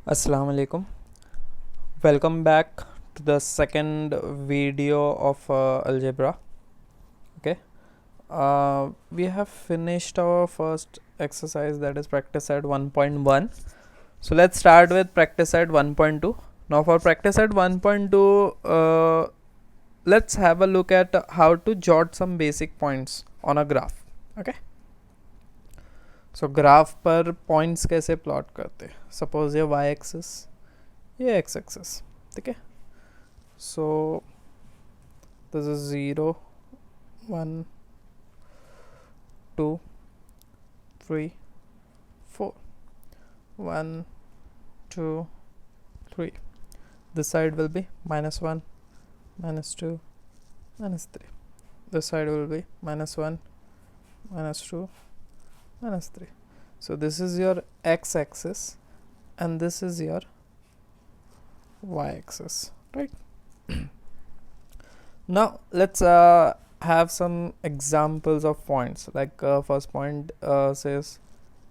Assalamu alaikum. Welcome back to the second video of algebra. Okay, we have finished our first exercise, that is practice at 1.1. So let's start with practice at 1.2. Now for practice at 1.2, let's have a look at how to jot some basic points on a graph. Okay, so graph पर points कैसे plot करते हैं. Suppose ये Y axis, ये x axis. ठीक है, सो this is 0 1 2 3 4 1 2 3. This side will be -1 -2 -3. This side will be -1 -2 -3. So this is your x-axis and this is your y-axis, right? Now let's have some examples of points. Like first point says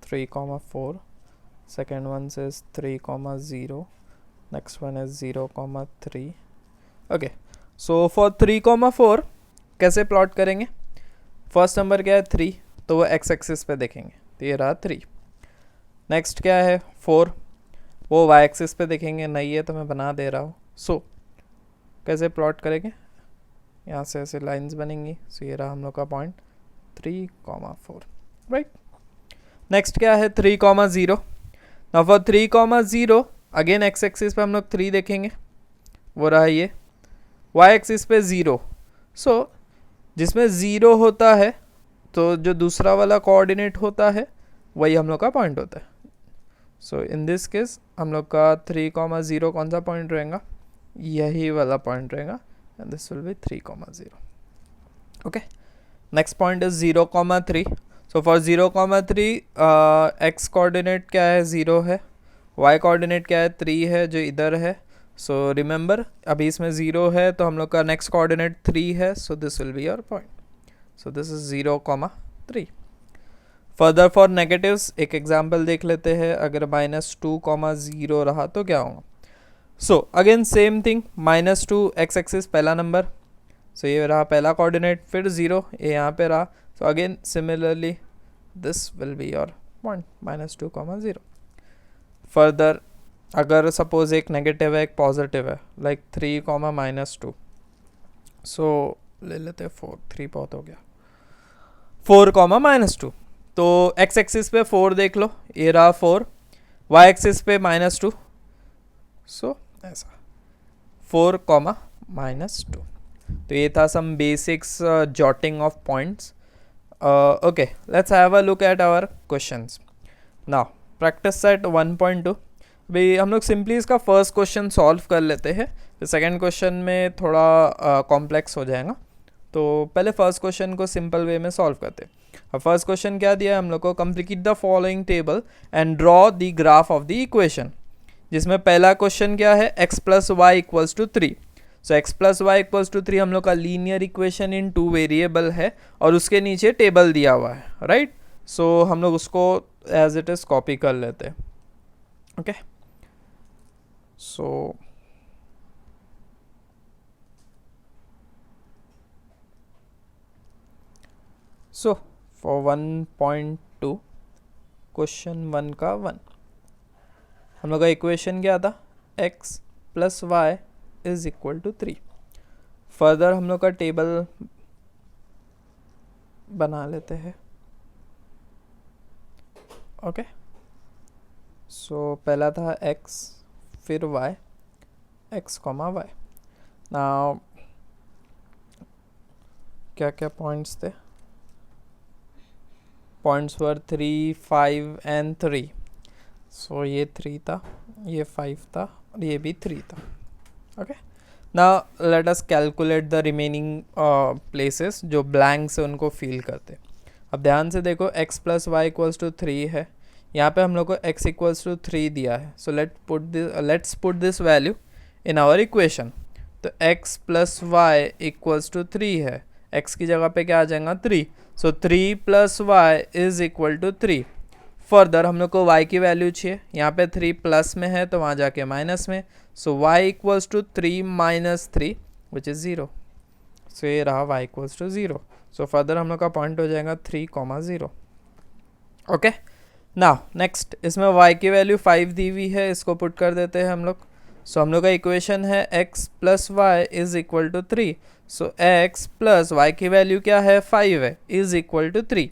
3,4, second one says 3,0, next one is 0,3. Okay, so for 3,4 कैसे plot करेंगे. First number क्या है 3, तो वो x axis पे देखेंगे, तो ये रहा 3. नेक्स्ट क्या है 4, वो वाई एक्सिस पे देखेंगे. नहीं है तो मैं बना दे रहा हूँ. सो कैसे प्लॉट करेंगे, यहाँ से ऐसे लाइंस बनेंगी. सो ये रहा हम लोग का पॉइंट 3,4, राइट. नेक्स्ट क्या है 3,0. Now for 3,0 again x axis पे हम लोग 3 देखेंगे, वो रहा ये. वाई एक्सिस पे 0. सो जिसमें 0 होता है तो जो दूसरा वाला कोऑर्डिनेट होता है वही हम लोग का पॉइंट होता है. सो इन दिस केस हम लोग का 3,0 कौन सा पॉइंट रहेगा, यही वाला पॉइंट रहेगा, and this will be 3,0. Okay, next point is 0,3. So for 0,3 x coordinate क्या है 0 है, वाई कोऑर्डिनेट क्या है 3 है जो इधर है. सो रिमेंबर अभी इसमें 0 है तो हम लोग का नेक्स्ट कोऑर्डिनेट 3 है. So this will be your point. So this is 0,3. Further for negatives एक एग्जाम्पल देख लेते हैं. अगर -2,0 रहा तो क्या होगा. So again same thing, -2 x axis पहला नंबर. सो ये रहा पहला कोऑर्डिनेट, फिर 0 ये यहाँ पे रहा. So again similarly this will be your point -2,0. Further अगर सपोज एक नेगेटिव है एक पॉजिटिव है, लाइक 3, -2. सो ले लेते हैं 4, 3 बहुत हो गया. 4, -2. तो एक्स एक्सिस पे 4 देख लो, ये रहा 4. वाई एक्सिस पे -2. सो ऐसा 4, -2. तो ये था some basics jotting of points. Okay, let's have a look at our questions. Now practice set 1.2. भाई हम लोग सिंपली इसका फर्स्ट क्वेश्चन सॉल्व कर लेते हैं, फिर सेकेंड क्वेश्चन में थोड़ा कॉम्प्लेक्स हो जाएगा. तो पहले फर्स्ट क्वेश्चन को सिंपल वे में सॉल्व करते हैं. अब फर्स्ट क्वेश्चन क्या दिया है हम लोग को, complete the following table and draw the graph of the equation. जिसमें पहला क्वेश्चन क्या है x + y = 3. So x + y = 3 हम लोग का लीनियर इक्वेशन इन 2 वेरिएबल है और उसके नीचे टेबल दिया हुआ है, राइट. सो हम लोग उसको एज इट इज कॉपी कर लेते हैं. ओके, सो फॉर 1.2 क्वेश्चन 1 का 1 हम लोग का इक्वेशन क्या था, x + y = 3. फर्दर हम लोग का टेबल बना लेते हैं. ओके, सो पहला था x, फिर y, x, y. नाउ क्या क्या पॉइंट्स थे, पॉइंट्स वर 3, 5 एंड 3. सो ये 3 था, ये 5 था और ये भी 3 था. Okay, now let us calculate the remaining places जो ब्लैंक से उनको फिल करते. अब ध्यान से देखो x + y = 3 है, यहाँ पे हम लोग को x = 3 दिया है. So let's put this value in our equation. तो x + y = 3 है, x की जगह पे क्या आ जाएगा 3. So 3 + y = 3. फर्दर हम लोग को y की वैल्यू चाहिए, यहाँ पे 3 प्लस में है तो वहाँ जाके माइनस में, so y equals to 3 minus 3 which is 0। So ये रहा y equals to 0। So further हम लोग का पॉइंट हो जाएगा 3,0। ओके, नाउ नेक्स्ट इसमें y की वैल्यू 5 दी हुई है, इसको पुट कर देते हैं हम लोग। सो हम लोग का इक्वेशन है x plus Y is equal to 3। So x plus y की वैल्यू क्या है 5 है, is equal to 3।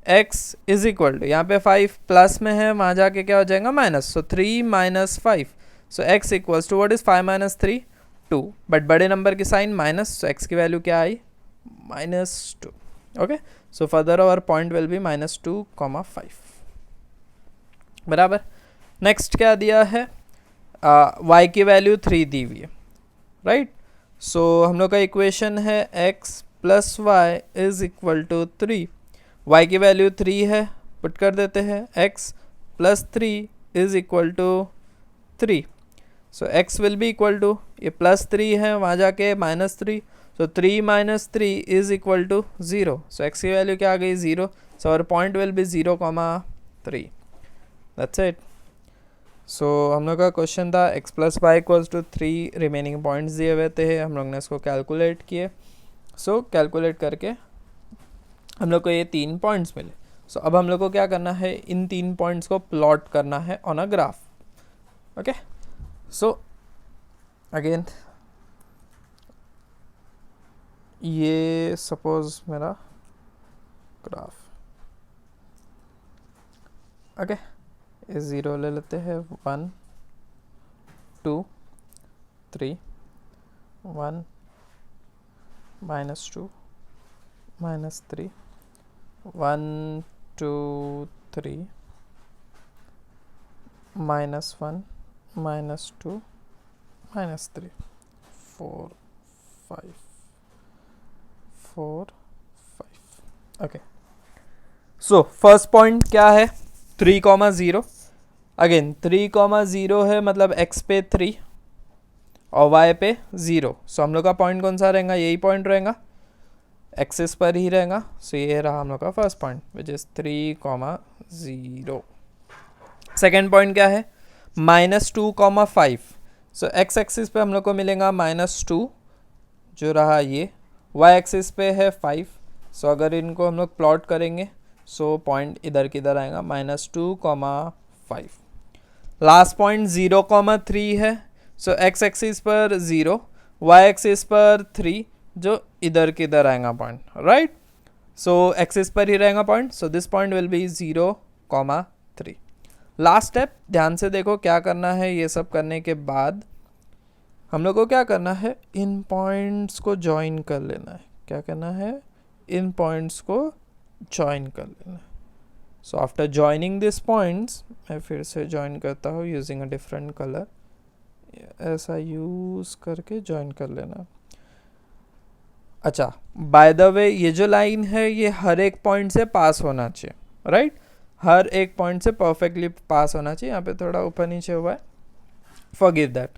x is equal to यहाँ पे 5 प्लस में है, वहाँ जाके क्या हो जाएगा minus, so 3 minus 5। So x equals to what is 5 minus 3 2, but बड़े नंबर की साइन माइनस, सो x की वैल्यू क्या आई -2। Okay, so further our point will be -2,5 बराबर। नेक्स्ट क्या दिया है, y की वैल्यू 3 दी हुई है, राइट। सो हम लोग का इक्वेशन है x plus Y is equal to 3। y की वैल्यू 3 है, पुट कर देते हैं, x plus 3 is equal to 3। So x will be equal to, ये प्लस 3 है वहाँ जाके -3, so 3 minus 3 is equal to 0। So x की वैल्यू क्या आ गई 0। So our point will be 0,3। That's it. So हम लोग का क्वेश्चन था x plus Y equals to 3, remaining points दिए हुए थे, हम लोग ने इसको कैलकुलेट किए। सो कैलकुलेट करके हम लोग को ये 3 पॉइंट्स मिले। सो अब हम लोग को क्या करना है, इन 3 पॉइंट्स को प्लॉट करना है on a graph. Okay, so again ये सपोज मेरा ग्राफ, ओके, ये 0 ले लेते हैं, 1 2 3 1 -2 -3 1 2 3 -1 -2 -3 4 5 4 5। ओके, सो फर्स्ट पॉइंट क्या है 3,0। अगेन 3,0 है, मतलब x पे 3 और y पे 0। सो हम लोग का पॉइंट कौन सा रहेगा, यही पॉइंट रहेगा, एक्सिस पर ही रहेगा। सो ये रहा हम लोग का first point which is 3,0। Second point क्या है -2,5। सो x एक्सिस पे हम लोग को मिलेगा -2, जो रहा ये, y एक्सिस पे है 5। सो अगर इनको हम लोग प्लॉट करेंगे, सो पॉइंट इधर किधर आएगा -2,5। लास्ट पॉइंट 0,3 है। सो x एक्सिस पर 0, y एक्सिस पर 3, जो इधर किधर आएगा पॉइंट, राइट। सो एक्सिस पर ही रहेगा point, so this point will be 0,3। Last step ध्यान से देखो क्या करना है। ये सब करने के बाद हम लोग को क्या करना है, इन पॉइंट्स को ज्वाइन कर लेना है। क्या करना है, इन पॉइंट्स को ज्वाइन कर लेना है। So after joining this points, मैं फिर से ज्वाइन करता हूँ यूजिंग अ डिफरेंट कलर, ऐसा यूज़ करके ज्वाइन कर लेना। अच्छा, बाय द वे ये जो लाइन है ये हर एक पॉइंट से पास होना चाहिए, राइट। हर एक पॉइंट से परफेक्टली पास होना चाहिए। यहाँ पे थोड़ा ऊपर नीचे हुआ है, फॉरगिव दैट।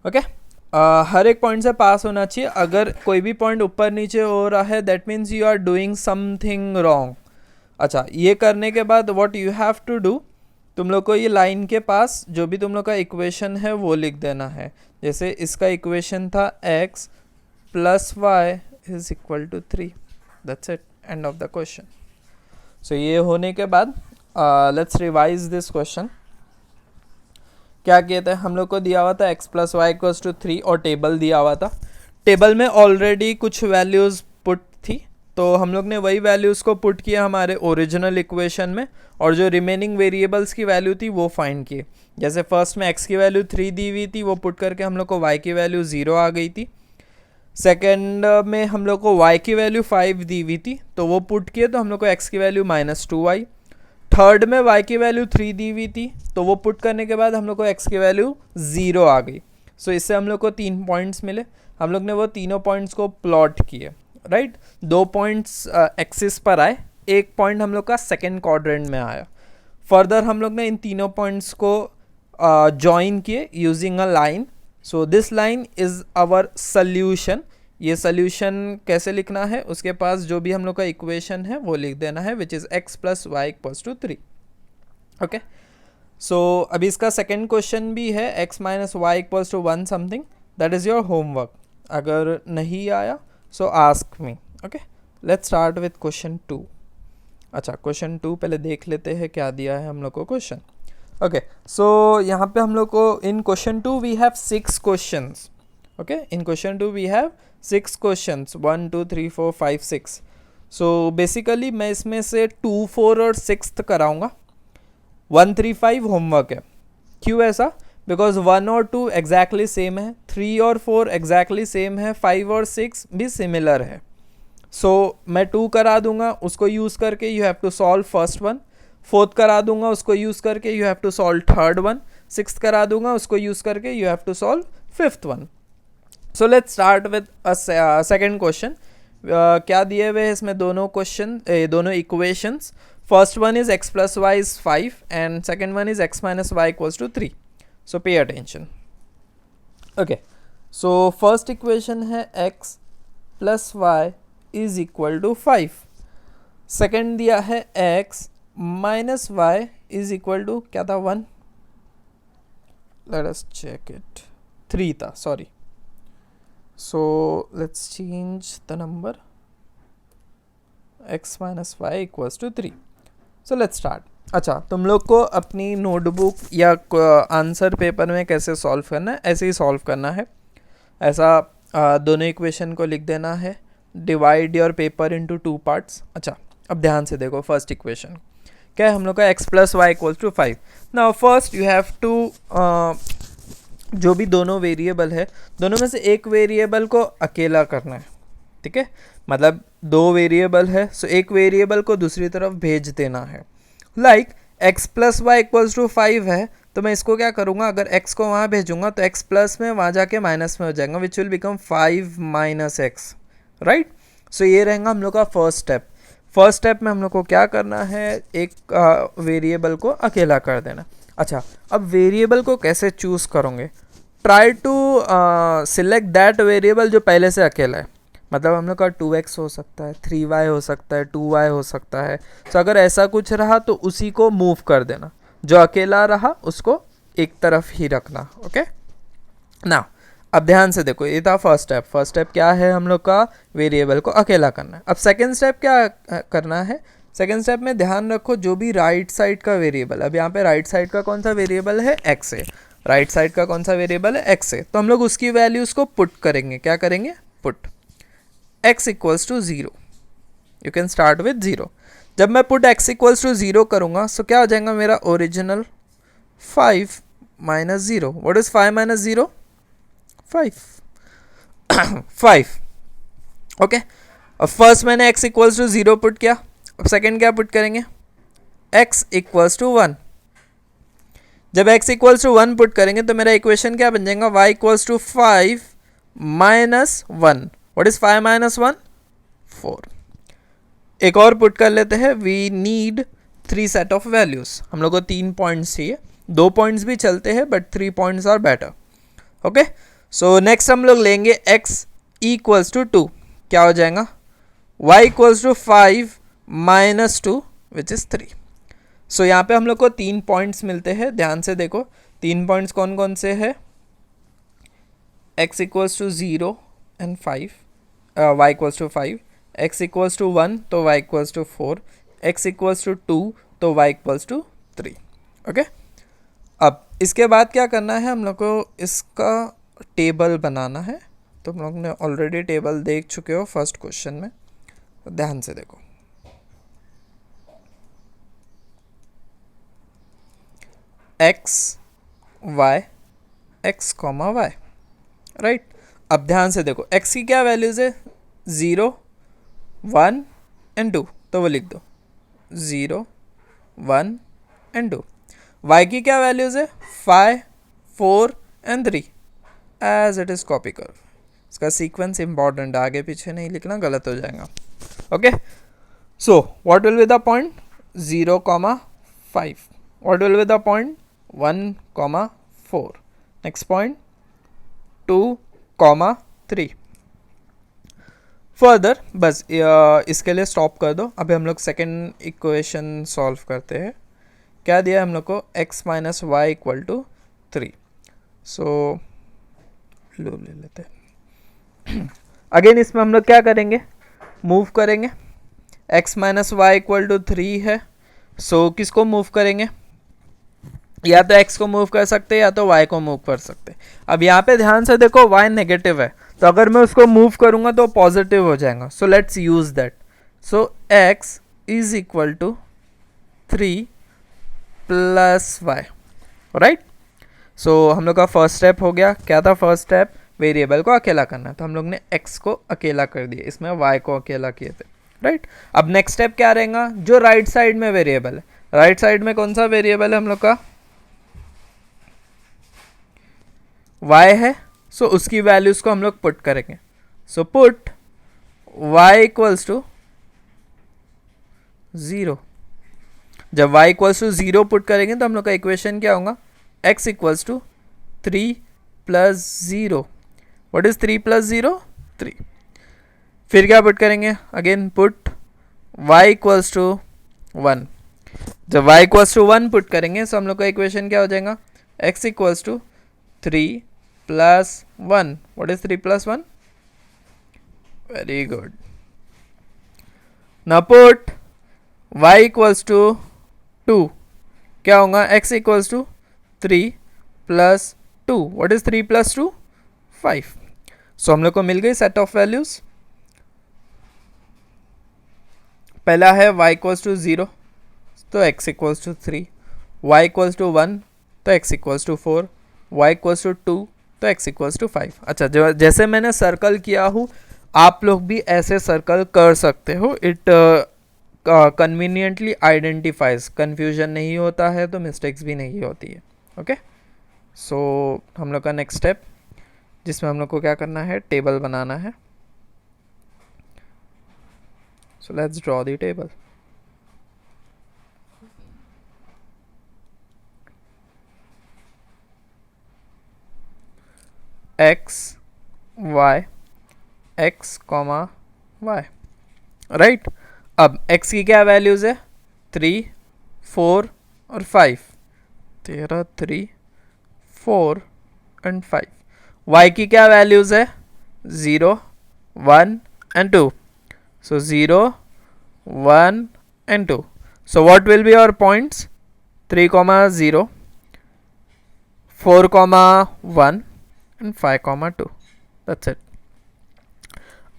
ओके, हर एक पॉइंट से पास होना चाहिए। अगर कोई भी पॉइंट ऊपर नीचे हो रहा है, that means you are doing something wrong. अच्छा, ये करने के बाद what you have to do, तुम लोग को ये लाइन के पास जो भी तुम लोग का इक्वेशन है वो लिख देना है। जैसे इसका इक्वेशन था x plus Y is equal to 3। That's it, end of the question. So ये होने के बाद लेट्स रिवाइज दिस क्वेश्चन। क्या किया था, हम लोग को दिया हुआ था x plus Y equals to 3 और टेबल दिया हुआ था। टेबल में ऑलरेडी कुछ वैल्यूज़ पुट थी, तो हम लोग ने वही वैल्यूज़ को पुट किया हमारे ओरिजिनल इक्वेशन में, और जो रिमेनिंग वेरिएबल्स की वैल्यू थी वो फाइंड किए। जैसे फर्स्ट में x की वैल्यू 3 दी हुई थी, वो पुट करके हम लोग को y की वैल्यू 0 आ गई थी। सेकेंड में हम लोग को y की वैल्यू 5 दी हुई थी, तो वो पुट किए तो हम लोग को x की वैल्यू -2 आई। थर्ड में y की वैल्यू 3 दी हुई थी, तो वो पुट करने के बाद हम लोग को x की वैल्यू 0 आ गई। सो इससे हम लोग को 3 पॉइंट्स मिले। हम लोग ने वो तीनों पॉइंट्स को प्लॉट किए, राइट। 2 पॉइंट्स एक्सिस पर आए, एक पॉइंट हम लोग का सेकेंड क्वाड्रेंट में आया। फर्दर हम लोग ने इन तीनों पॉइंट्स को जॉइन किए using a line. So this line is our solution. ये सल्यूशन कैसे लिखना है, उसके पास जो भी हम लोग का इक्वेशन है वो लिख देना है, which is x plus Y equals to 3। Okay, so अभी इसका सेकेंड क्वेश्चन भी है, x minus Y equals to 1 something, that is your homework. अगर नहीं आया so ask me. Okay, let's start with question 2. अच्छा, क्वेश्चन 2 पहले देख लेते हैं क्या दिया है हम लोग को क्वेश्चन. ओके, सो यहाँ पे हम लोग को in question 2 we have 6 questions. Okay, in question 2 we have 6 questions, 1 2 3 4 5 6. So basically मैं इसमें से 2 4 और 6 कराऊंगा. 1 3 5 होमवर्क है. क्यों ऐसा? बिकॉज 1 और 2 एग्जैक्टली सेम है, 3 और 4 एग्जैक्टली सेम है, 5 और 6 भी सिमिलर है. सो मैं 2 करा दूंगा, उसको यूज़ करके you have to solve first one. 4th करा दूंगा, उसको यूज़ करके you have to solve third one. 6th करा दूंगा, उसको यूज़ करके you have to solve fifth one. So let's start with second question. क्या दिए हुए हैं इसमें दोनों क्वेश्चन, दोनों equations. First one is x plus y is 5 and second one is x minus y equals to 3. So pay attention. Okay, so first equation है x plus y is equal to 5. Second दिया है x minus y is equal to क्या था 1. Let us check it. 3 था, sorry. So let's change the number. x minus y equals to 3. So let's start. अच्छा, तुम लोग को अपनी नोटबुक या आंसर पेपर में कैसे सॉल्व करना है, ऐसे ही सॉल्व करना है. ऐसा दोनों इक्वेशन को लिख देना है. Divide your paper into 2 parts. अच्छा, अब ध्यान से देखो. फर्स्ट इक्वेशन क्या है हम लोग का, x plus Y equals to 5. Now first you have to, जो भी दोनों वेरिएबल है, दोनों में से एक वेरिएबल को अकेला करना है. ठीक है, मतलब 2 वेरिएबल है, सो एक वेरिएबल को दूसरी तरफ भेज देना है. Like x plus Y equals to 5 है, तो मैं इसको क्या करूँगा, अगर x को वहाँ भेजूंगा तो x प्लस में वहाँ जाके माइनस में हो जाएगा, which will become 5 minus X. Right, so ये रहेगा हम लोग का फर्स्ट स्टेप. फर्स्ट स्टेप में हम लोग को क्या करना है, एक वेरिएबल को अकेला कर देना. अच्छा, अब वेरिएबल को कैसे चूज़ करोगे, try to select that variable जो पहले से अकेला है. मतलब हम लोग का 2x हो सकता है, 3y हो सकता है, 2y हो सकता है. तो अगर ऐसा कुछ रहा तो उसी को मूव कर देना, जो अकेला रहा उसको एक तरफ ही रखना. ओके ना, अब ध्यान से देखो, ये था फर्स्ट स्टेप. फर्स्ट स्टेप क्या है हम लोग का, वेरिएबल को अकेला करना है. अब सेकेंड स्टेप क्या करना है, सेकेंड स्टेप में ध्यान रखो जो भी राइट साइड का वेरिएबल, अब यहाँ पे राइट साइड का कौन सा वेरिएबल है, x है. राइट साइड का कौन सा वेरिएबल है, x है. तो हम लोग उसकी वैल्यूज़ को पुट करेंगे. क्या करेंगे, put x equals to 0. You can start with 0. जब मैं पुट x इक्वल्स टू 0 करूँगा सो क्या हो जाएगा मेरा original 5 minus 0. What is 5 minus 0, 5. 5. Okay, अब फर्स्ट मैंने x इक्वल्स टू 0 पुट किया. अब सेकेंड क्या पुट करेंगे, x इक्वल्स टू 1. जब x इक्वल्स टू 1 पुट करेंगे तो मेरा इक्वेशन क्या बन जाएगा, y equals to 5 minus 1. What is 5 minus 1, 4. एक और पुट कर लेते हैं. We need 3 set of values. हम लोग को 3 पॉइंट्स चाहिए. 2 पॉइंट्स भी चलते हैं but 3 points are better. Okay, so next हम लोग लेंगे x इक्वल्स टू 2. क्या हो जाएगा, y equals to 5 minus 2 which is 3. So यहाँ पे हम लोग को 3 पॉइंट्स मिलते हैं. ध्यान से देखो 3 पॉइंट्स कौन कौन से हैं, x equals to 0 and 5, y equals to 5, x equals to 1 तो y equals to 4, x equals to 2 तो y इक्वल्स टू 3. ओके, अब इसके बाद क्या करना है, हम लोग को इसका टेबल बनाना है. तो हम लोग ने ऑलरेडी टेबल देख चुके हो फर्स्ट क्वेश्चन में, तो ध्यान से देखो. x y x comma y. Right, अब ध्यान से देखो x की क्या वैल्यूज़ है, 0 1 एंड 2, तो वो लिख दो 0 1 एंड 2. y की क्या वैल्यूज़ है, 5 4 and 3, as it is copy कर. इसका सीक्वेंस इंपॉर्टेंट, आगे पीछे नहीं लिखना, गलत हो जाएगा. Okay, so what will be the point, 0 comma 5. What will be the point, 1 comma 4. Next point 2 comma 3. Further बस इसके लिए स्टॉप कर दो. अभी हम लोग सेकेंड इक्वेशन सॉल्व करते हैं. क्या दिया हम लोग को, x minus y equal to 3। So लो ले लेते हैं। अगेन इसमें हम लोग क्या करेंगे, मूव करेंगे। x minus y equal to 3 है, सो किसको मूव करेंगे, या तो x को मूव कर सकते हैं या तो y को मूव कर सकते हैं। अब यहाँ पे ध्यान से देखो y नेगेटिव है, तो अगर मैं उसको मूव करूंगा तो पॉजिटिव हो जाएगा। So let's use that. So x is equal to 3 plus Y, right. So हम लोग का फर्स्ट स्टेप हो गया। क्या था फर्स्ट स्टेप, वेरिएबल को अकेला करना, तो हम लोग ने x को अकेला कर दिया, इसमें y को अकेला किए थे, राइट। अब नेक्स्ट स्टेप क्या रहेगा, जो राइट साइड में वेरिएबल है, राइट साइड में कौन सा वेरिएबल है हम लोग का, y है। सो उसकी वैल्यूज को हम लोग पुट करेंगे। So put y equals to 0। जब y इक्वल्स टू 0 पुट करेंगे तो हम लोग का इक्वेशन क्या होगा, x equals to 3 plus 0। What is 3 plus 0, 3। फिर क्या पुट करेंगे, again put y equals to 1। जब y इक्वल्स टू 1 पुट करेंगे तो हम लोग का इक्वेशन क्या हो जाएगा, x equals to 3 plus 1। What is 3 plus 1, very good. Now put y equals to 2, क्या होगा, x equals to 3 plus 2। What is 3 plus 2, 5। So हम लोग को मिल गई सेट ऑफ वैल्यूज। पहला है y इक्वल्स टू 0 तो x equals to 3, y equals to 1 तो x equals to 4, y equals to 2 तो x इक्वल्स टू 5। अच्छा, जैसे मैंने सर्कल किया हूँ आप लोग भी ऐसे सर्कल कर सकते हो। इट कन्वीनियंटली आइडेंटिफाइज, कन्फ्यूजन नहीं होता है तो मिस्टेक्स भी नहीं होती है। ओके, सो हम लोग का नेक्स्ट स्टेप जिसमें हम लोग को क्या करना है, टेबल बनाना है। So let's draw the table. x y x comma y, right. अब x की क्या वैल्यूज है, 3 4 और 5, 13 3 4 एंड 5। y की क्या वैल्यूज है, 0 1 and 2। So 0 1 and 2। So what will be our points, 3 0 4 1 and 5 2। That's it.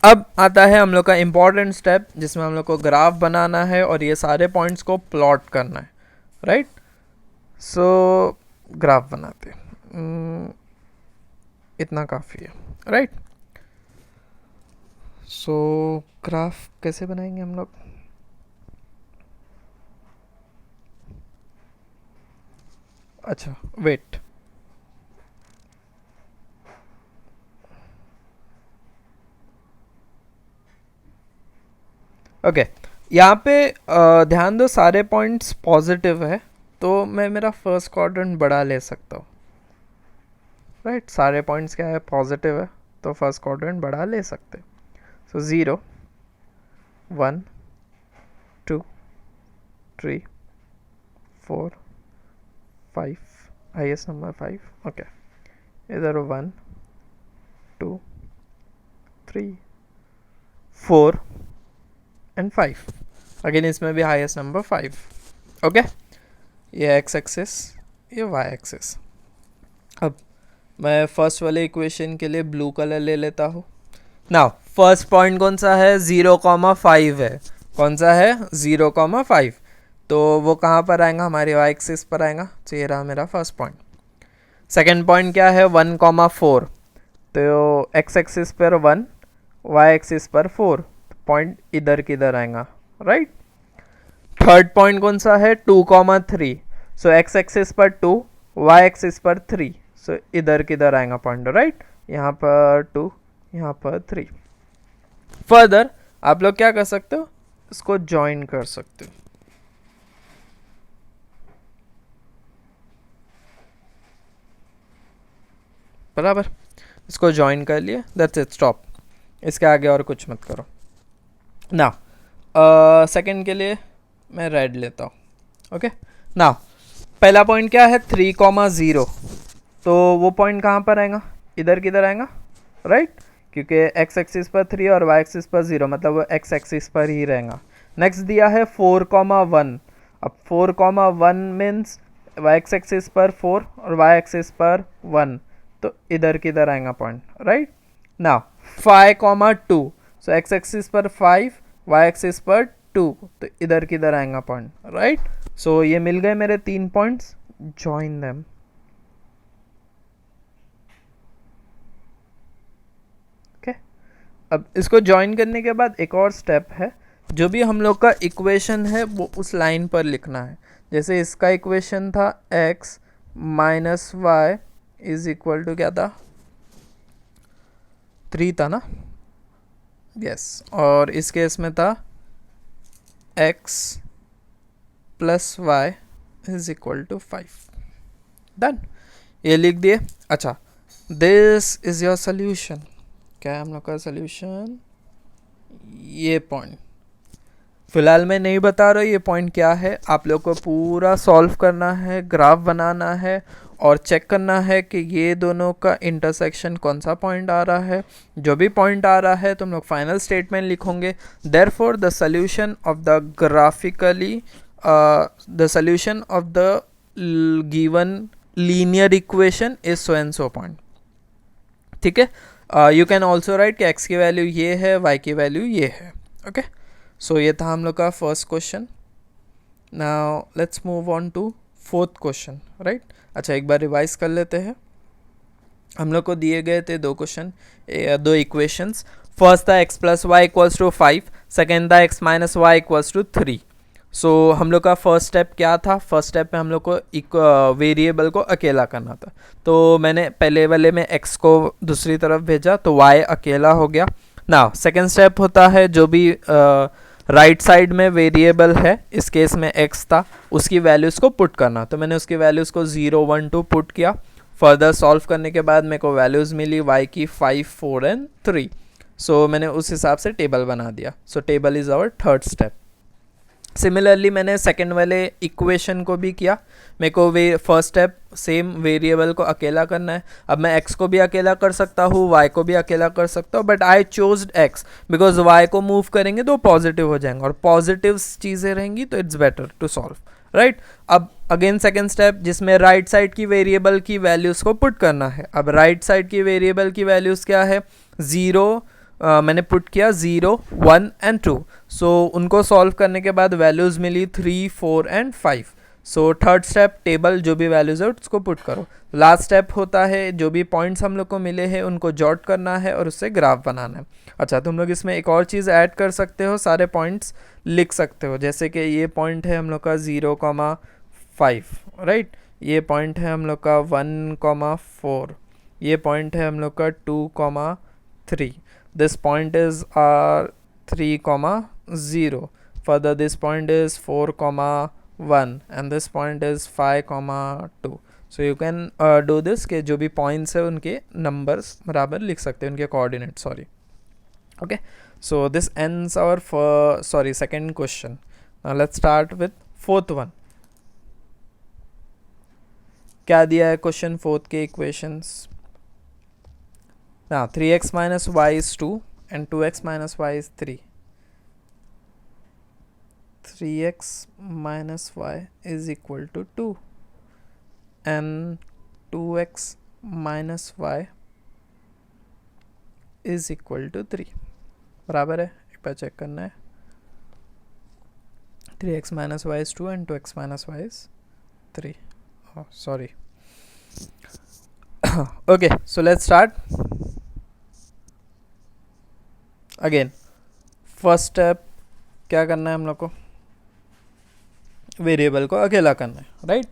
अब आता है हम लोग का इम्पॉर्टेंट स्टेप जिसमें हम लोग को ग्राफ बनाना है और ये सारे पॉइंट्स को प्लॉट करना है, राइट। सो ग्राफ बनाते हैं, इतना काफ़ी है, राइट। सो ग्राफ कैसे बनाएंगे हम लोग, अच्छा वेट, ओके यहाँ पे ध्यान दो सारे पॉइंट्स पॉजिटिव है तो मैं मेरा फर्स्ट क्वाड्रेंट बड़ा ले सकता हूँ, राइट। सारे पॉइंट्स क्या है, पॉजिटिव है तो फर्स्ट क्वाड्रेंट बड़ा ले सकते। सो 0 1 2 3 4 5, हाईएस्ट नंबर 5, ओके। इधर 1 2 3 4 एंड 5, अगेन इसमें भी हाईएस्ट नंबर 5, ओके। ये एक्स एक्सिस, ये वाई एक्सिस। अब मैं फर्स्ट वाले इक्वेशन के लिए ब्लू कलर ले लेता हूँ। नाउ फर्स्ट पॉइंट कौन सा है, 0,5 है। कौन सा है, 0,5, तो वो कहाँ पर आएगा, हमारे वाई एक्सिस पर आएगा। तो ये रहा मेरा फर्स्ट पॉइंट। सेकेंड पॉइंट क्या है, 1,4, तो एक्स एक्सिस पर 1, वाई एक्सिस पर 4, पॉइंट इधर किधर आएगा, राइट। थर्ड पॉइंट कौन सा है, 2,3, सो एक्स एक्सिस पर 2, वाई एक्सिस पर 3, सो इधर किधर आएगा पॉइंट, राइट। यहाँ पर 2, यहाँ पर 3। फर्दर आप लोग क्या कर सकते हो, इसको ज्वाइन कर सकते हो, बराबर। इसको ज्वाइन कर लिए, दैट्स इट, स्टॉप। इसके आगे और कुछ मत करो ना। सेकंड के लिए मैं रेड लेता हूँ, ओके। नाउ पहला पॉइंट क्या है 3,0, तो वो पॉइंट कहाँ पर आएगा, इधर किधर आएगा, राइट, क्योंकि एक्स एक्सिस पर 3 और वाई एक्सिस पर 0, मतलब वो एक्स एक्सिस पर ही रहेगा। नेक्स्ट दिया है 4,1, अब 4,1 मीन्स वाई एक्स एक्सिस पर 4 और वाई एक्सिस पर 1, तो इधर किधर आएगा पॉइंट, राइट। नाउ 5,2, सो एक्स एक्सिस पर 5, वाई एक्सिस पर 2, तो इधर किधर आएगा पॉइंट, राइट। सो ये मिल गए मेरे 3 पॉइंट्स, जॉइन देम। ओके, अब इसको जॉइन करने के बाद एक और स्टेप है, जो भी हम लोग का इक्वेशन है वो उस लाइन पर लिखना है। जैसे इसका इक्वेशन था x minus y is equal to क्या था, 3 था ना, यस, और इस केस में था x plus Y is equal to 5, done, ये लिख दिए। अच्छा, दिस इज योर सोल्यूशन। क्या है हम लोग का सोल्यूशन, ये पॉइंट फिलहाल मैं नहीं बता रहा ये पॉइंट क्या है, आप लोग को पूरा सॉल्व करना है, ग्राफ बनाना है और चेक करना है कि ये दोनों का इंटरसेक्शन कौन सा पॉइंट आ रहा है। जो भी पॉइंट आ रहा है तुम लोग फाइनल स्टेटमेंट लिखोगे, therefore the solution of the graphically the solution of the given linear equation is so and so point, ठीक है। यू कैन ऑल्सो राइट कि x की वैल्यू ये है, y की वैल्यू ये है, ओके। सो ये था हम लोग का first question. Now let's move on to fourth question, right. अच्छा, एक बार रिवाइज कर लेते हैं। हम लोग को दिए गए थे दो क्वेश्चन, दो इक्वेशंस। फर्स्ट था x plus Y equals to 5, second था x minus Y equals to 3। So हम लोग का फर्स्ट स्टेप क्या था, फर्स्ट स्टेप में हम लोग को एक वेरिएबल को अकेला करना था, तो मैंने पहले वाले में x को दूसरी तरफ भेजा तो y अकेला हो गया। नाउ सेकेंड स्टेप होता है जो भी राइट साइड में वेरिएबल है, इस केस में x था, उसकी वैल्यूज़ को पुट करना, तो मैंने उसकी वैल्यूज़ को 0, 1, 2 पुट किया। फर्दर सॉल्व करने के बाद मेरे को वैल्यूज़ मिली y की 5, 4 एंड 3। सो मैंने उस हिसाब से टेबल बना दिया। So table is our third step. Similarly मैंने सेकेंड वाले इक्वेशन को भी किया। मेरे को फर्स्ट स्टेप सेम वेरिएबल को अकेला करना है। अब मैं x को भी अकेला कर सकता हूँ, y को भी अकेला कर सकता हूँ, but I chose x because y को मूव करेंगे तो पॉजिटिव हो जाएंगे और पॉजिटिव चीज़ें रहेंगी तो it's better to solve, right. अब अगेन सेकेंड स्टेप जिसमें राइट साइड की वेरिएबल की वैल्यूज़ को पुट करना है। अब राइट साइड की वेरिएबल की वैल्यूज़ क्या है, 0 मैंने पुट किया 0, 1 एंड 2। सो उनको सॉल्व करने के बाद वैल्यूज़ मिली 3, 4 and 5। So third step table जो भी वैल्यूज़ है उसको पुट करो। लास्ट स्टेप होता है जो भी पॉइंट्स हम लोग को मिले हैं उनको जॉट करना है और उससे ग्राफ बनाना है। अच्छा, तुम लोग इसमें एक और चीज़ ऐड कर सकते हो, सारे पॉइंट्स लिख सकते हो, जैसे कि ये पॉइंट है हम लोग का 0,5, राइट। ये पॉइंट है हम लोग का 1,4, ये पॉइंट है हम लोग का 2,3, this point is 3,0, further this point is 4,1 and this point is 5,2। so you can do this कि जो भी points है उनके numbers बराबर लिख सकते हैं, उनके coordinates, sorry, okay। so this ends our second question। now let's start with fourth one। क्या दिया है क्वेश्चन फोर्थ के equations. now 3x minus y is 2 and 2x minus y is 3। 3x minus y is equal to 2 and 2x minus y is equal to 3 बराबर है। एक बार check करना है। 3x minus y is 2 and 2x minus y is 3। oh sorry okay, so let's start again. First step क्या करना है हम लोग को, वेरिएबल को अकेला करना है, राइट।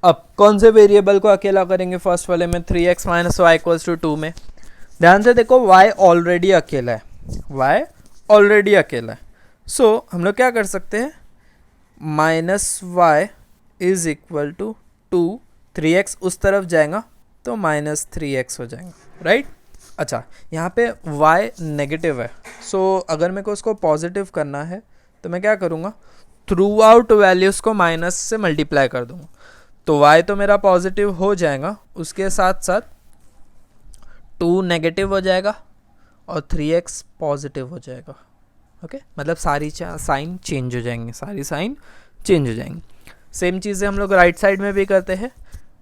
अब कौन से वेरिएबल को अकेला करेंगे, फर्स्ट वाले में 3x minus Y equals to 2 में। ध्यान से देखो y ऑलरेडी अकेला है, y ऑलरेडी अकेला है। सो हम लोग क्या कर सकते हैं, minus y is equal to 2, 3x उस तरफ जाएगा तो माइनस 3x हो जाएगा, राइट। अच्छा, यहाँ पे y नेगेटिव है, सो अगर मेरे को उसको पॉजिटिव करना है तो मैं क्या करूँगा, थ्रू आउट वैल्यूज़ को माइनस से मल्टीप्लाई कर दूँगा। तो y तो मेरा पॉजिटिव हो जाएगा, उसके साथ साथ 2 नेगेटिव हो जाएगा और 3x पॉजिटिव हो जाएगा। ओके, मतलब सारी साइन चेंज हो जाएंगे, सारी साइन चेंज हो जाएंगे। सेम चीज़ें हम लोग राइट साइड में भी करते हैं।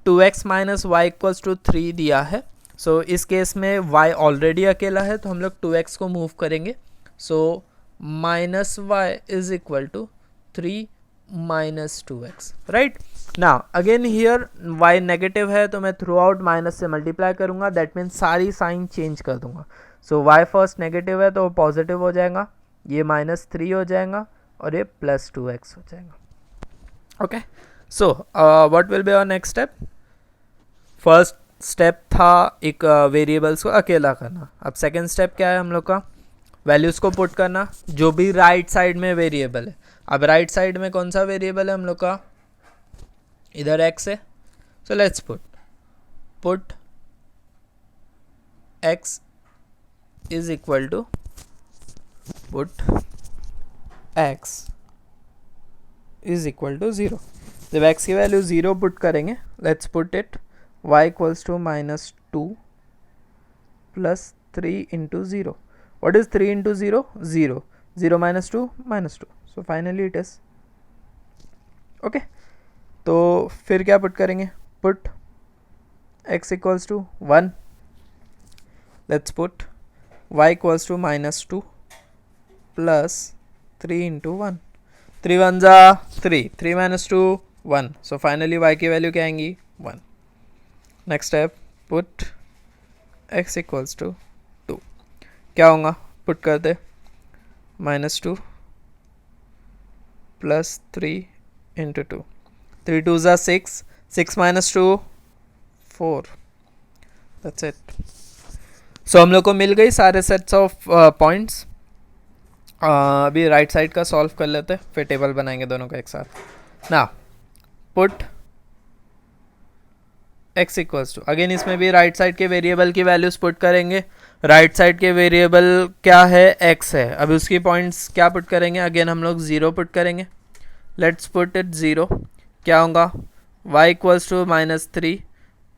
2x minus Y equals to 3 दिया है, सो इस केस में y ऑलरेडी अकेला है तो हम लोग 2x को मूव करेंगे। So minus y is equal to 3 minus 2x, right. Now again here y negative है तो मैं थ्रू आउट माइनस से मल्टीप्लाई करूंगा, दैट मीन्स सारी साइन चेंज कर दूंगा। सो y फर्स्ट नेगेटिव है तो वो पॉजिटिव हो जाएगा, ये -3 हो जाएगा और ये +2x हो जाएगा। Okay, so what will be our next step? First step था एक वेरिएबल्स को अकेला करना। अब सेकेंड स्टेप क्या है हम लोग का? वैल्यूज़ को पुट करना जो भी राइट साइड में वेरिएबल है। अब राइट साइड में कौन सा वेरिएबल है हम लोग का? इधर x है, so let's put x is equal to put x is equal to 0। जब x की वैल्यू 0 पुट करेंगे, let's put it y equals to -2 plus 3 into 0। What is 3 into 0? 0. 0 minus 2 minus 2. So finally it is. Okay. तो फिर क्या put करेंगे? Put x equals to 1. Let's put y equals to -2 plus 3 into 1. 3 1 जा 3. 3 minus 2 1. So finally y की value क्या आएंगी? 1. Next step, put x equals to क्या होगा? पुट कर दे -2 प्लस 3 इंटू 2। 3 2 ज़ा 6, 6 माइनस 2 4। That's it. सो हम लोग को मिल गई सारे सेट्स ऑफ पॉइंट्स। अभी राइट साइड का सॉल्व कर लेते हैं, फिर टेबल बनाएंगे दोनों का एक साथ ना। Put x equals to, again इसमें भी राइट साइड के वेरिएबल की वैल्यूज पुट करेंगे। राइट साइड के वेरिएबल क्या है? x है। अभी उसकी पॉइंट्स क्या पुट करेंगे? अगेन हम लोग 0 पुट करेंगे। Let's put it 0। क्या होगा? y equals to -3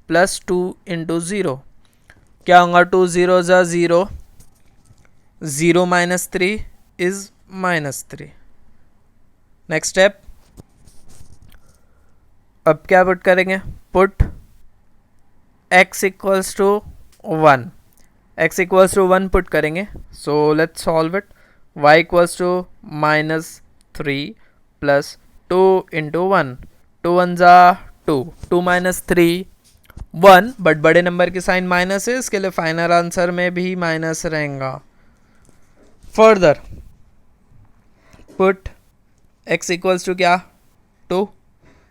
plus 2 into 0। क्या होगा? 2 0 ज़ा 0, 0 माइनस 3 इज -3। नेक्स्ट स्टेप, अब क्या पुट करेंगे? Put x equals to 1। x equals to 1 put करेंगे। So let's solve it. y equals to -3 plus 2 into 1। 2 1 ज़ा 2, 2 माइनस 3 1, बट बड़े नंबर की साइन माइनस है, इसके लिए फाइनल आंसर में भी माइनस रहेगा। Further put x equals to क्या? 2।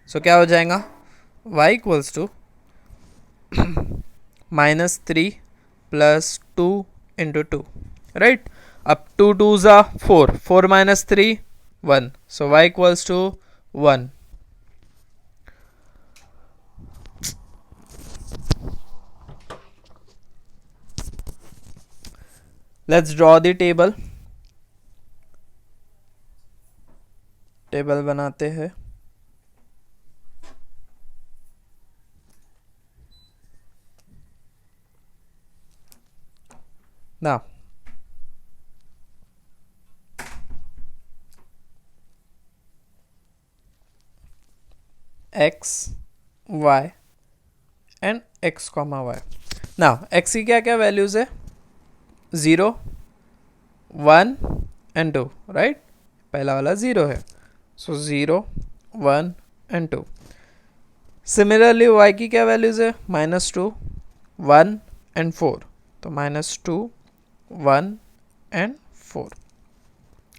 सो क्या हो जाएगा? y equals to -3 plus 2 into 2, right. अब 2 2 ज़ा 4, 4 minus 3 1। So y equals to 1। Let's draw the table. Table बनाते हैं। Now, x, y and x, y. Now, x की क्या क्या वैल्यूज है? 0, 1 and 2, राइट। पहला वाला 0 है, सो 0, 1 and 2। सिमिलरली y की क्या वैल्यूज है? -2, 1 and 4। तो -2, 1 and 4।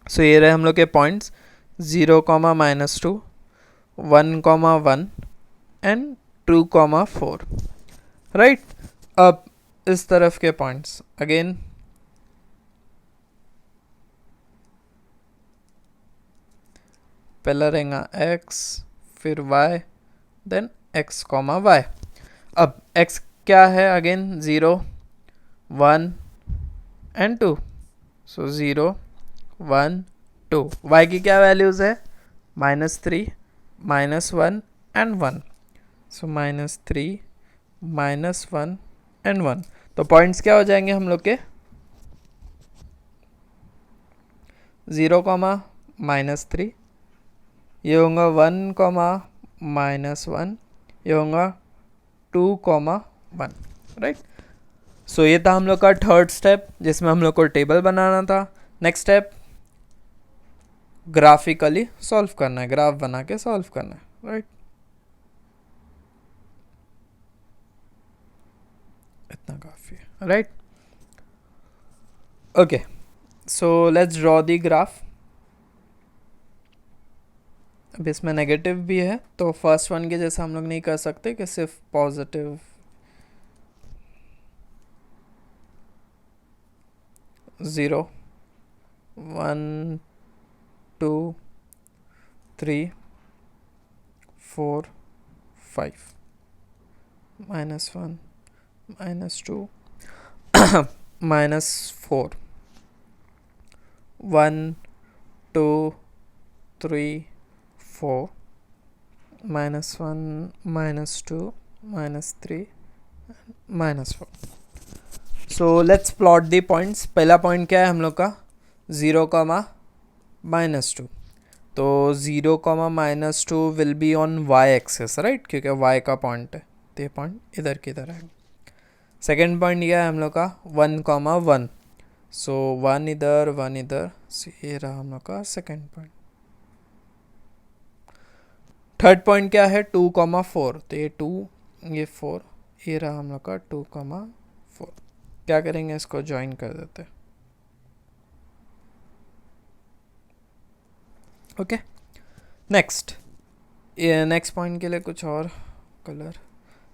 सो ये रहे हम लोग के पॉइंट्स 0, -2, 1, 1 एंड 2, 4, राइट। अब इस तरफ के पॉइंट्स अगेन पहला रहेगा x, फिर y, देन x, y। अब x क्या है? Again 0, 1 and 2। सो 0, 1, 2। y की क्या वैल्यूज है? -3, -1 एंड 1। So -3 -1 and 1। तो पॉइंट्स क्या हो जाएंगे हम लोग के 0, -3, ये होगा 1, -1, ये होगा 2, 1, राइट। सो ये था हम लोग का थर्ड स्टेप जिसमें हम लोग को टेबल बनाना था। नेक्स्ट स्टेप ग्राफिकली सॉल्व करना है, ग्राफ बना के सॉल्व करना है, राइट। इतना काफ़ी है, right. Okay, so let's draw the graph. अब इसमें नेगेटिव भी है तो फर्स्ट वन के जैसा हम लोग नहीं कर सकते कि सिर्फ positive 0, 1, 2, 3, 4, 5, -1, -2, -4, 1, 2, 3, 4, -1, -2, -3, -4। So let's plot the points. पहला पॉइंट क्या है हम लोग का 0, -2। तो 0, -2 will be on y axis, right, क्योंकि y का पॉइंट है तो ये पॉइंट इधर की तरह है। सेकेंड पॉइंट ये है हम लोग का 1, 1। सो 1 इधर 1 इधर, सो ये रहा हम लोग का सेकेंड पॉइंट। थर्ड पॉइंट क्या है 2, 4। तो ये 2, ये 4, ये रहा हम लोग का 2, 4। क्या करेंगे, इसको ज्वाइन कर देते। ओके, नेक्स्ट, ये नेक्स्ट पॉइंट के लिए कुछ और कलर।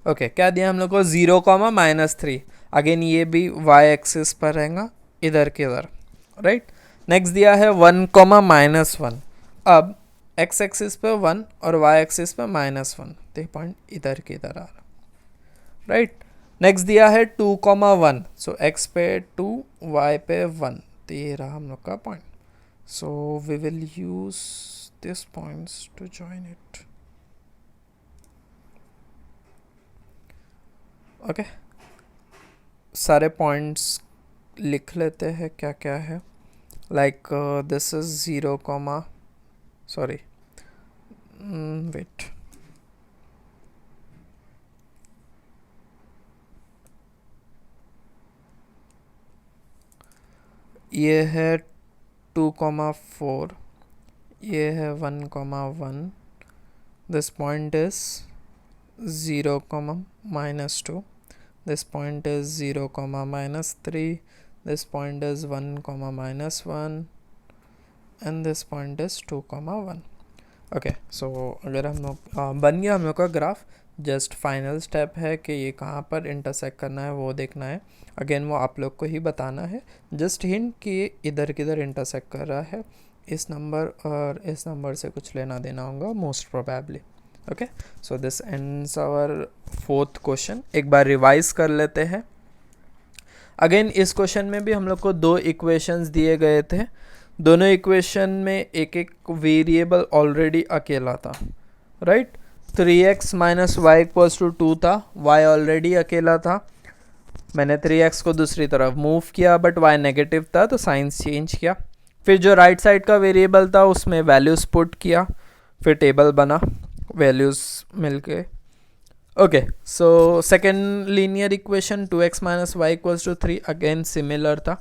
ओके, क्या दिया हम लोग को 0, -3। अगेन ये भी y एक्सिस पर रहेगा इधर के इधर, राइट। नेक्स्ट दिया है 1, -1। अब x एक्सिस पे 1 और y एक्सिस पे -1, तो पॉइंट इधर के इधर आ रहा, राइट। नेक्स्ट दिया है 2, 1। सो x पे 2, y पे 1, तो ये रहा हम लोग का point. So we will use this points to join it. Okay, सारे पॉइंट्स लिख लेते हैं क्या क्या है। Like this is 0, sorry wait, ये है 2, 4, ये है 1, 1। This point is 0, -2। This point is 0, -3. This point is 1, -1, and this point is 2, 1। Okay, सो अगर हम लोग बन गया हम लोग का ग्राफ, जस्ट फाइनल स्टेप है कि ये कहाँ पर इंटरसेक्ट करना है वो देखना है। अगेन वो आप लोग को ही बताना है, जस्ट हिंट कि इधर किधर इंटरसेक्ट कर रहा है। इस नंबर और इस नंबर से कुछ लेना देना होगा most probably. Okay, so this ends our fourth question. एक बार रिवाइज कर लेते हैं। अगेन इस क्वेश्चन में भी हम लोग को दो इक्वेशंस दिए गए थे। दोनों इक्वेशन में एक एक वेरिएबल ऑलरेडी अकेला था, राइट। 3x - y = 2 था, y ऑलरेडी अकेला था। मैंने 3x को दूसरी तरफ मूव किया बट y नेगेटिव था तो साइंस चेंज किया। फिर जो राइट साइड का वेरिएबल था उसमें वैल्यूज पुट किया, फिर टेबल बना वैल्यूज मिलके। Okay, so second linear equation 2x - y = 3 again similar था।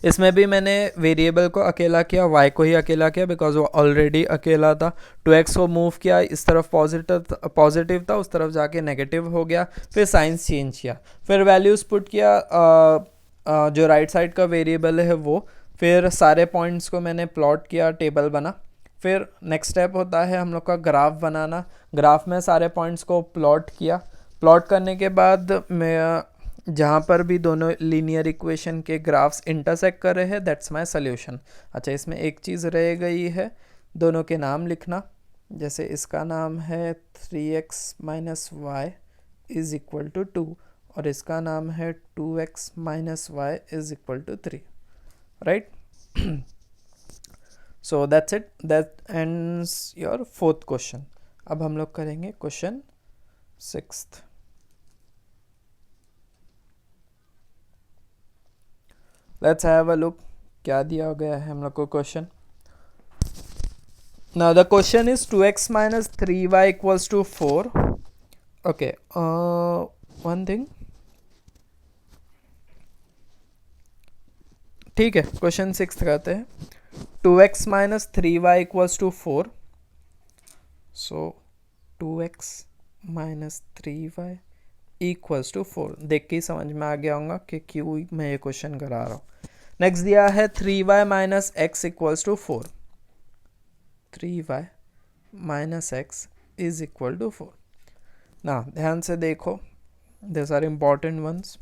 इसमें भी मैंने वेरिएबल को अकेला किया, y को ही अकेला किया बिकॉज वो ऑलरेडी अकेला था। 2x को मूव किया, इस तरफ पॉजिटिव था, उस तरफ जाके नेगेटिव हो गया, फिर साइंस चेंज किया, फिर वैल्यूज पुट किया जो राइट साइड का वेरिएबल है वो, फिर सारे पॉइंट्स को मैंने प्लॉट किया, टेबल बना। फिर नेक्स्ट स्टेप होता है हम लोग का ग्राफ बनाना। ग्राफ में सारे पॉइंट्स को प्लॉट किया। प्लॉट करने के बाद मैं जहाँ पर भी दोनों लीनियर इक्वेशन के ग्राफ्स इंटरसेक्ट कर रहे हैं दैट्स माय सॉल्यूशन। अच्छा, इसमें एक चीज़ रह गई है, दोनों के नाम लिखना। जैसे इसका नाम है 3x - y = 2 और इसका नाम है 2x - y = 3, right. So that's it, that ends your fourth question. अब हम लोग करेंगे question 6th। Let's have a look क्या दिया गया है हम लोग को question. Now the question is 2x minus 3y equals to 4। Okay, one thing, ठीक है, क्वेश्चन 6 करते हैं। 2x minus 3y equals to 4। So 2x minus 3y equals to 4। देख के ही समझ में आ गया होगा कि क्यों मैं ये क्वेश्चन करा रहा हूँ। नेक्स्ट दिया है 3y minus x equals to 4। 3y minus x is equal to 4। ना ध्यान से देखो, this are important ones.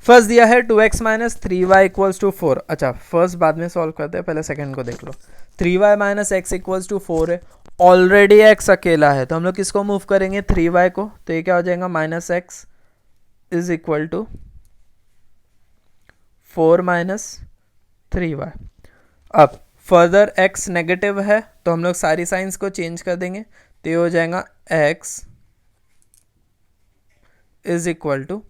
First दिया है 2x minus 3y equals to 4। अच्छा, फर्स्ट बाद में सॉल्व करते हैं, पहले सेकंड को देख लो। 3y minus x equals to 4 है, ऑलरेडी x अकेला है तो हम लोग किसको मूव करेंगे, 3y को, तो ये क्या हो जाएगा, minus x is equal to 4 minus 3y। अब फर्दर x नेगेटिव है तो हम लोग सारी साइंस को चेंज कर देंगे, तो ये हो जाएगा x is equal to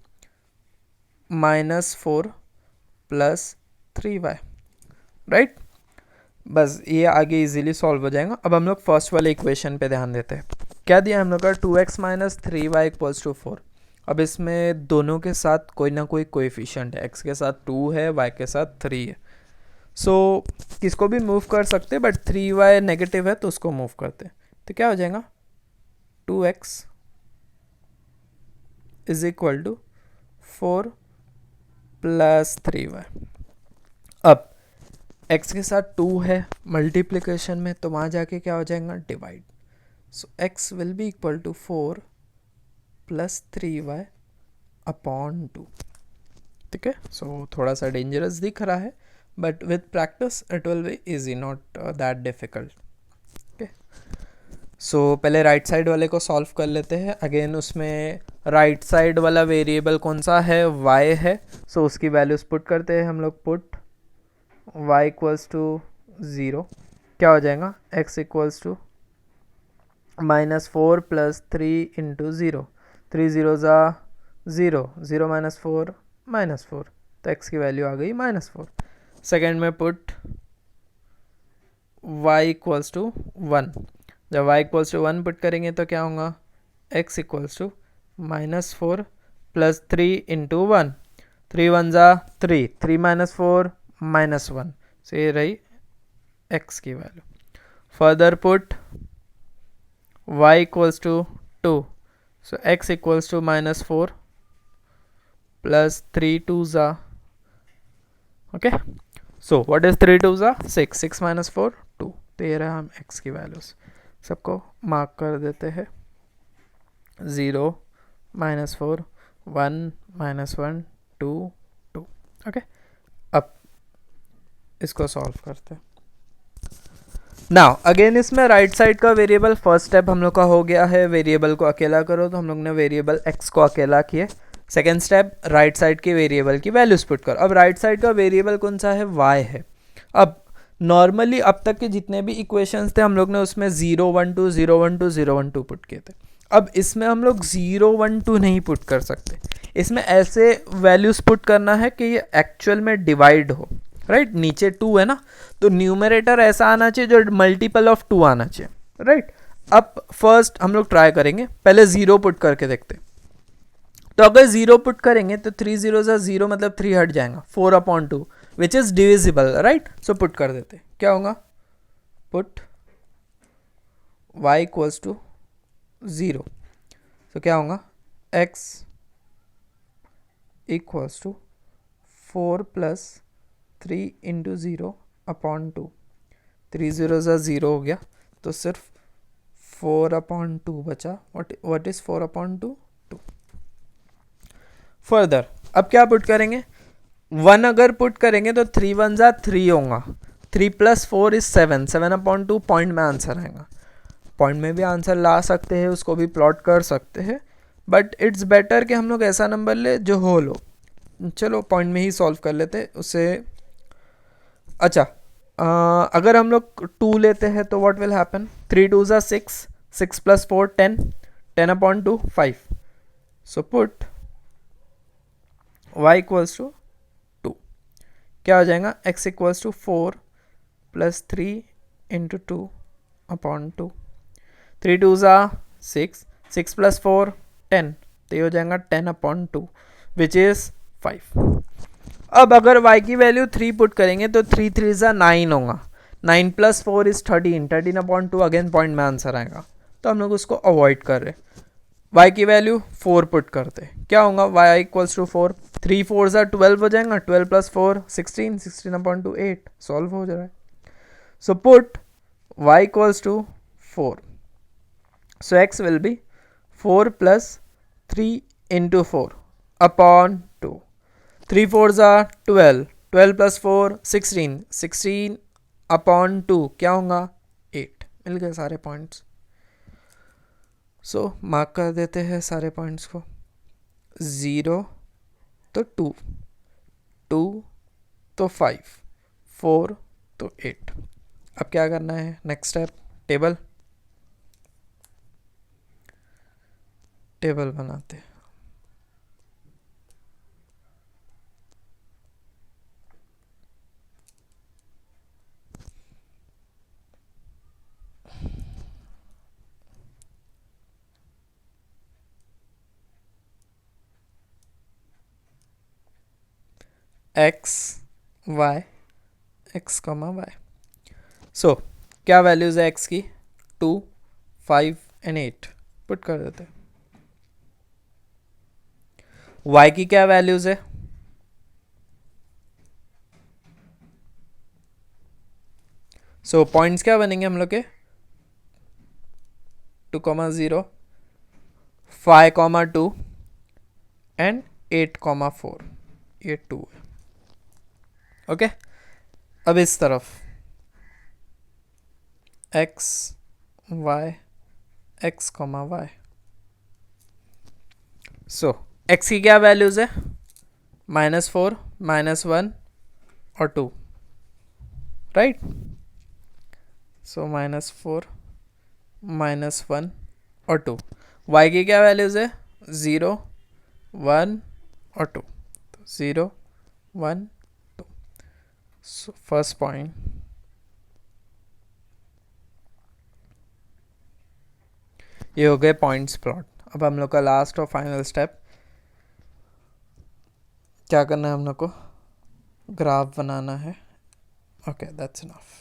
-4 plus 3y, right. बस ये आगे इजीली सॉल्व हो जाएगा। अब हम लोग फर्स्ट वाले इक्वेशन पे ध्यान देते हैं। क्या दिया हम लोग का, 2x minus 3y equals to 4। अब इसमें दोनों के साथ कोई ना कोई कोएफिशिएंट है, x के साथ 2 है, y के साथ 3 है। सो किसको भी मूव कर सकते हैं, बट 3y नेगेटिव है तो उसको मूव करते हैं, तो क्या हो जाएगा, 2x is equal to 4 plus 3y। अब x के साथ 2 है मल्टीप्लिकेशन में, तो वहाँ जाके क्या हो जाएगा, divide. So x will be equal to 4 plus 3y upon 2। ठीक है, सो थोड़ा सा डेंजरस दिख रहा है, but with practice it will be easy, not that difficult. Okay, so पहले राइट साइड वाले को सॉल्व कर लेते हैं। अगेन उसमें राइट साइड वाला वेरिएबल कौन सा है, y है, सो उसकी वैल्यूज पुट करते हैं हम लोग। पुट y इक्वल्स टू 0, क्या हो जाएगा, x equals to -4 plus 3 into 0, 3 0 ज़ा 0, 0 माइनस 4 -4, तो x की वैल्यू आ गई -4। सेकेंड में पुट y इक्वल्स टू 1, जब y इक्वल्स टू 1 पुट करेंगे तो क्या होगा, x equals to -4 plus 3 into 1, 3 1 ज़ा 3, 3 माइनस 4 -1, so ये रही x की value. Further put y equals to 2, so x equals to -4 plus 3 2 ज़ा, ओके, सो व्हाट इज 3 2 ज़ा 6, 6 माइनस 4 2, तो ये रहा हम x की वैल्यूज। सबको मार्क कर देते हैं, 0 -4 1 -1 2 2, ओके। अब इसको सॉल्व करते हैं। नाउ अगेन इसमें राइट साइड का वेरिएबल, फर्स्ट स्टेप हम लोग का हो गया है, वेरिएबल को अकेला करो, तो हम लोग ने वेरिएबल x को अकेला किए। सेकेंड स्टेप, राइट साइड के वेरिएबल की वैल्यूज पुट करो। अब राइट साइड का वेरिएबल कौन सा है, y है। अब नॉर्मली अब तक के जितने भी इक्वेशंस थे हम लोग ने उसमें 0 1 2 0 1 2 0 1 2 पुट किए थे। अब इसमें हम लोग 0 1 2 नहीं पुट कर सकते, इसमें ऐसे वैल्यूज पुट करना है कि ये एक्चुअल में डिवाइड हो, राइट। नीचे 2 है ना, तो न्यूमरेटर ऐसा आना चाहिए जो मल्टीपल ऑफ 2 आना चाहिए, राइट। अब फर्स्ट हम लोग ट्राई करेंगे, पहले 0 पुट करके देखते। तो अगर 0 पुट करेंगे तो 3 0 ज़ा 0 मतलब 3 हट जाएगा, 4/2 which is divisible, right. So put कर देते, क्या होगा, पुट y इक्वल्स टू 0, तो क्या होगा, x equals to 4 plus 3 into 0/2, 3 0 ज़ा 0 हो गया, तो सिर्फ 4/2 बचा। What is 4/2, 2। फर्दर अब क्या पुट करेंगे, 1 अगर पुट करेंगे तो 3 1 ज़ा 3 होगा, 3 प्लस 4 इज 7, 7/2 पॉइंट में आंसर आएगा। पॉइंट में भी आंसर ला सकते हैं, उसको भी प्लॉट कर सकते हैं, बट इट्स बेटर कि हम लोग ऐसा नंबर ले जो होल हो। चलो पॉइंट में ही सॉल्व कर लेते उसे। अच्छा, अगर हम लोग 2 लेते हैं तो व्हाट विल हैपन, 3 2 ज़ा 6, 6 plus 4 10, 10 upon 2 5. So put y equals to 2. क्या हो जाएगा, x equals to 4 plus 3 into 2 upon 2. 3 2s are 6, 6 plus 4 10, तो ये हो जाएगा 10 upon 2 विच इज 5. अब अगर y की वैल्यू 3 पुट करेंगे तो 3 3 ज़ा 9 होगा. 9 plus 4 is 13, 13 upon 2 again point में आंसर आएगा. तो हम लोग उसको अवॉइड कर रहे. y की वैल्यू 4 पुट करते, क्या होगा, y इक्वल्स टू 4, 3 4 ज़ा 12 हो जाएगा, 12 प्लस 4 16, 16 अपॉन 2 8, सॉल्व हो जा रहा है. So put y equals to 4. So x will be 4 plus 3 into 4 upon 2. 3 4s are 12, 12 plus 4 16, 16 upon 2 क्या होगा 8. मिल गए सारे पॉइंट्स. सो मार्क कर देते हैं सारे पॉइंट्स को. 0 तो 2, 2 तो 5, 4 तो 8. अब क्या करना है, नेक्स्ट स्टेप, टेबल बनाते हैं. X Y, X comma Y. So क्या वैल्यूज है एक्स की, 2 5 एंड 8 पुट कर देते हैं. y की क्या वैल्यूज है, सो पॉइंट्स क्या बनेंगे हम लोग के, 2,0, 5,2 एंड 8,4. ये 2 है. ओके अब इस तरफ x y x comma y. सो x की क्या वैल्यूज है, -4 -1 और 2, राइट. सो -4 -1 और 2. y की क्या वैल्यूज है, 0 1 और 2, 0 1 2. सो फर्स्ट पॉइंट, ये हो गए पॉइंट्स प्लॉट. अब हम लोग का लास्ट और फाइनल स्टेप, क्या करना है हम लोग को, ग्राफ बनाना है. Okay that's enough.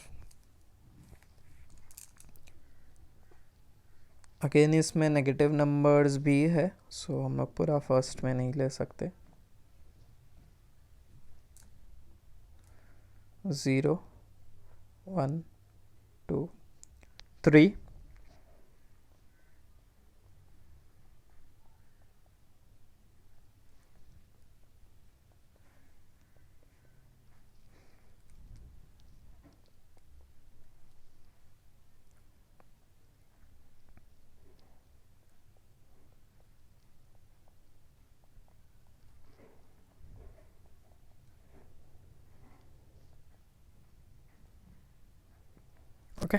अगेन इसमें नेगेटिव नंबर्स भी है, सो हम लोग पूरा फर्स्ट में नहीं ले सकते. 0 1 2 3 okay.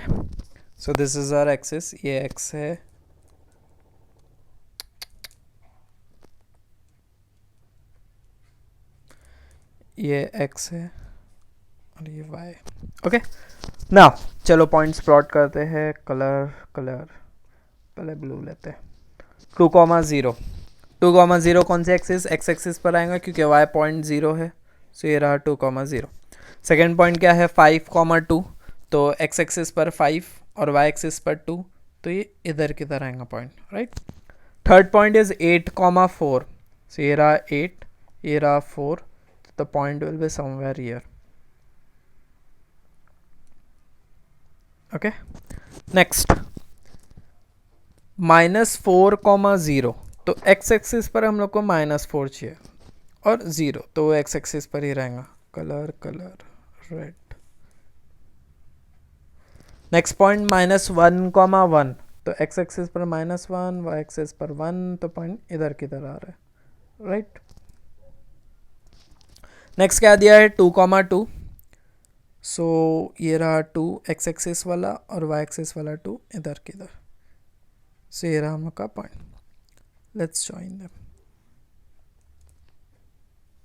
So this is our axis, ये x है, ये x है और ये y. ओके नाउ चलो पॉइंट्स प्लॉट करते हैं. कलर पहले ब्लू लेते हैं. 2,0, 2,0 कौन से एक्सिस, x एक्सिस पर आएगा क्योंकि y पॉइंट 0 है. सो ये रहा 2,0. सेकेंड पॉइंट क्या है, 5,2, तो x एक्सिस पर 5 और y एक्सिस पर 2, तो ये इधर किधर आएगा point, right. Third point is 8,4, सो ये रहा 8, ये रहा 4, तो point will be somewhere here. Okay next, -4,0, तो x एक्सिस पर हम लोग को -4 चाहिए और 0, तो वो x एक्सिस पर ही रहेगा. Colour red. नेक्स्ट पॉइंट -1,1, तो x एक्सिस पर -1, y एक्सिस पर 1, तो पॉइंट इधर किधर आ रहा है, राइट. नेक्स्ट क्या दिया है, 2,2, सो ये रहा 2 x एक्सिस वाला और y एक्सिस वाला 2 इधर किधर. So ये रहा हम लोग का पॉइंट, लेट्स जॉइन देम,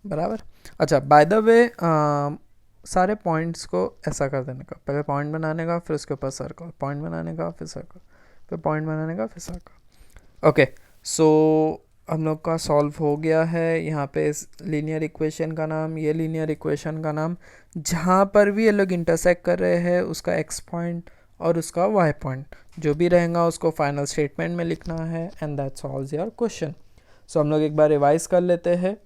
बराबर। अच्छा, बाय द वे सारे पॉइंट्स को ऐसा कर देने का, पहले पॉइंट बनाने का, फिर उसके ऊपर सर्कल, पॉइंट बनाने का, फिर सर्कल, फिर पॉइंट बनाने का, फिर सर्कल। ओके, सो हम लोग का सॉल्व हो गया है। यहाँ पे इस लीनियर इक्वेशन का नाम, ये लीनियर इक्वेशन का नाम, जहाँ पर भी ये लोग इंटरसेक्ट कर रहे हैं उसका एक्स पॉइंट और उसका वाई पॉइंट जो भी रहेगा उसको फाइनल स्टेटमेंट में लिखना है, and that solves your question. So हम लोग एक बार रिवाइज कर लेते हैं।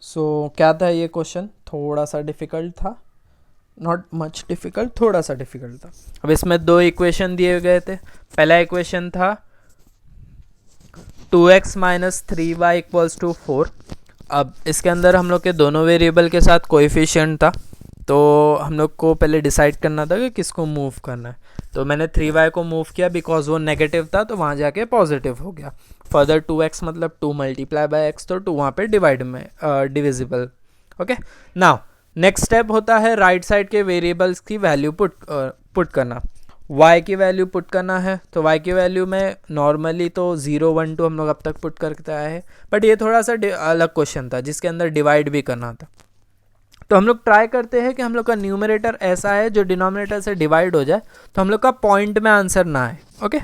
सो क्या था ये क्वेश्चन, थोड़ा सा डिफ़िकल्ट था, नॉट मच डिफ़िकल्ट, थोड़ा सा डिफ़िकल्ट था। अब इसमें दो इक्वेशन दिए गए थे। पहला इक्वेशन था 2x minus 3y equals to 4। अब इसके अंदर हम लोग के दोनों वेरिएबल के साथ कोएफिशिएंट था, तो हम लोग को पहले डिसाइड करना था कि किसको मूव करना है। तो मैंने 3y को मूव किया बिकॉज वो नेगेटिव था, तो वहाँ जाके पॉजिटिव हो गया। फर्दर 2x मतलब 2 मल्टीप्लाई बाय x, तो 2 वहाँ पे डिवाइड में divisible. Okay, now next step होता है राइट साइड के वेरिएबल्स की वैल्यू पुट करना। y की वैल्यू पुट करना है, तो y की वैल्यू में नॉर्मली तो 0 1 2 हम लोग अब तक पुट करते आए हैं, बट ये थोड़ा सा अलग क्वेश्चन था जिसके अंदर डिवाइड भी करना था। तो हम लोग ट्राई करते हैं कि हम लोग का न्यूमरेटर ऐसा है जो डिनोमिनेटर से डिवाइड हो जाए, तो हम लोग का पॉइंट में आंसर ना आए। ओके,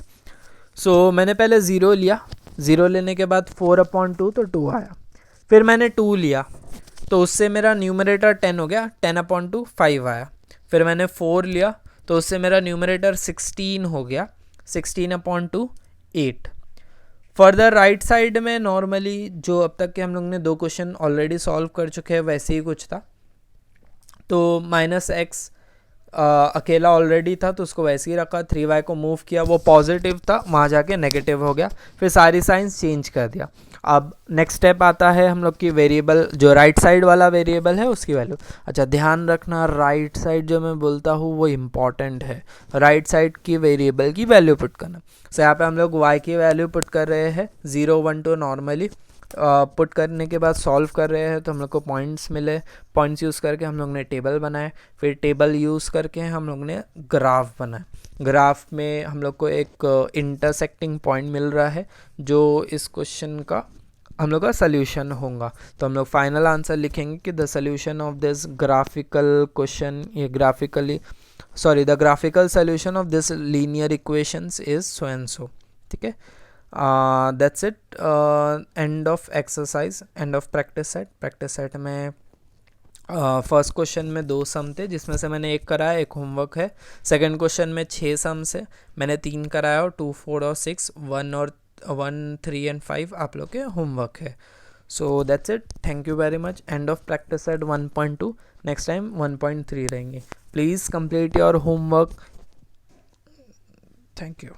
सो मैंने पहले 0 लिया, 0 लेने के बाद 4/2 तो 2 आया। फिर मैंने 2 लिया, तो उससे मेरा न्यूमरेटर 10 हो गया, 10/2 5 आया। फिर मैंने 4 लिया, तो उससे मेरा न्यूमरेटर 16 हो गया, 16/2 8। फर्दर राइट साइड में नॉर्मली जो अब तक के हम लोग ने दो क्वेश्चन ऑलरेडी सॉल्व कर चुके हैं वैसे ही कुछ था, तो -x अकेला ऑलरेडी था तो उसको वैसे ही रखा, 3y को मूव किया, वो पॉजिटिव था, वहाँ जाके नेगेटिव हो गया, फिर सारी साइंस चेंज कर दिया। अब नेक्स्ट स्टेप आता है हम लोग की वेरिएबल, जो राइट साइड वाला वेरिएबल है उसकी वैल्यू। अच्छा, ध्यान रखना राइट साइड जो मैं बोलता हूँ वो इम्पॉर्टेंट है, राइट साइड की वेरिएबल की वैल्यू पुट करना। सो यहाँ पे हम लोग y की वैल्यू पुट कर रहे हैं, 0 1 2 नॉर्मली पुट करने के बाद सॉल्व कर रहे हैं, तो हम लोग को पॉइंट्स मिले, पॉइंट्स यूज़ करके हम लोग ने टेबल बनाए, फिर टेबल यूज़ करके हम लोग ने ग्राफ बनाए। ग्राफ में हम लोग को एक इंटरसेक्टिंग पॉइंट मिल रहा है जो इस क्वेश्चन का हम लोग का सल्यूशन होगा। तो हम लोग फाइनल आंसर लिखेंगे कि the solution of this graphical question, ये the graphical solution of this linear equations is so and so. ठीक है, that's it, end of exercise, end of practice set में फर्स्ट क्वेश्चन में 2 सम थे जिसमें से मैंने 1 कराया, 1 होमवर्क है। सेकंड क्वेश्चन में 6 सम्स है, मैंने 3 कराया और 2 4 और 6, 1 3 एंड 5 आप लोग के होमवर्क है। So that's it, thank you very much. And of practice set 1.2, next time 1.3 रहेंगे। Please complete your homework, thank you.